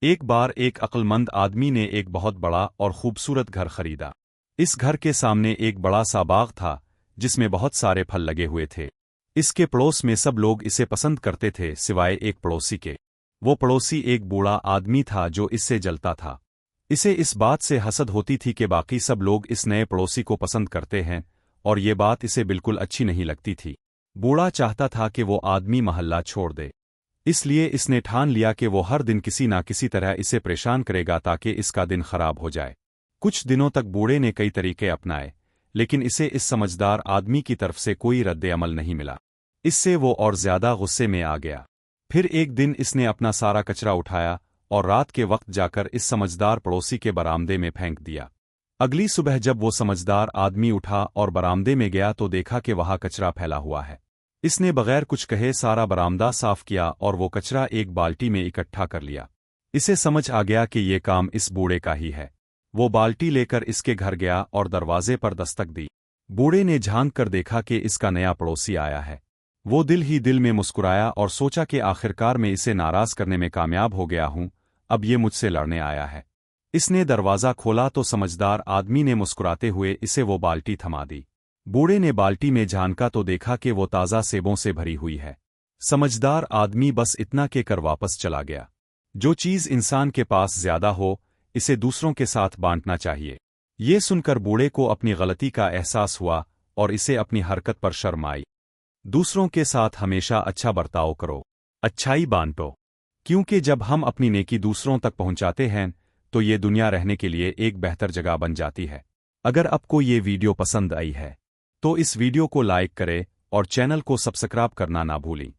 ایک بار ایک عقلمند آدمی نے ایک بہت بڑا اور خوبصورت گھر خریدا۔ اس گھر کے سامنے ایک بڑا سا باغ تھا جس میں بہت سارے پھل لگے ہوئے تھے۔ اس کے پڑوس میں سب لوگ اسے پسند کرتے تھے سوائے ایک پڑوسی کے۔ وہ پڑوسی ایک بوڑھا آدمی تھا جو اس سے جلتا تھا۔ اسے اس بات سے حسد ہوتی تھی کہ باقی سب لوگ اس نئے پڑوسی کو پسند کرتے ہیں، اور یہ بات اسے بالکل اچھی نہیں لگتی تھی۔ بوڑھا چاہتا تھا کہ وہ آدمی محلہ چھوڑ دے، اس لیے اس نے ٹھان لیا کہ وہ ہر دن کسی نہ کسی طرح اسے پریشان کرے گا تاکہ اس کا دن خراب ہو جائے۔ کچھ دنوں تک بوڑھے نے کئی طریقے اپنائے، لیکن اسے اس سمجھدار آدمی کی طرف سے کوئی رد عمل نہیں ملا۔ اس سے وہ اور زیادہ غصے میں آ گیا۔ پھر ایک دن اس نے اپنا سارا کچرا اٹھایا اور رات کے وقت جا کر اس سمجھدار پڑوسی کے برآمدے میں پھینک دیا۔ اگلی صبح جب وہ سمجھدار آدمی اٹھا اور برآمدے میں گیا تو دیکھا کہ وہاں کچرا پھیلا ہوا ہے۔ اس نے بغیر کچھ کہے سارا برآمدہ صاف کیا اور وہ کچرا ایک بالٹی میں اکٹھا کر لیا۔ اسے سمجھ آ گیا کہ یہ کام اس بوڑھے کا ہی ہے۔ وہ بالٹی لے کر اس کے گھر گیا اور دروازے پر دستک دی۔ بوڑھے نے جھانک کر دیکھا کہ اس کا نیا پڑوسی آیا ہے۔ وہ دل ہی دل میں مسکرایا اور سوچا کہ آخرکار میں اسے ناراض کرنے میں کامیاب ہو گیا ہوں، اب یہ مجھ سے لڑنے آیا ہے۔ اس نے دروازہ کھولا تو سمجھدار آدمی نے مسکراتے ہوئے اسے وہ بالٹی تھما دی۔ بوڑھے نے بالٹی میں جھانکا تو دیکھا کہ وہ تازہ سیبوں سے بھری ہوئی ہے۔ سمجھدار آدمی بس اتنا کہ کر واپس چلا گیا۔ جو چیز انسان کے پاس زیادہ ہو اسے دوسروں کے ساتھ بانٹنا چاہیے۔ یہ سن کر بوڑھے کو اپنی غلطی کا احساس ہوا اور اسے اپنی حرکت پر شرم آئی۔ دوسروں کے ساتھ ہمیشہ اچھا برتاؤ کرو، اچھائی بانٹو، کیونکہ جب ہم اپنی نیکی دوسروں تک پہنچاتے ہیں تو یہ دنیا رہنے کے لیے ایک بہتر جگہ بن جاتی ہے۔ اگر آپ کو یہ ویڈیو پسند آئی ہے تو اس ویڈیو کو لائک کریں اور چینل کو سبسکرائب کرنا نہ بھولیں۔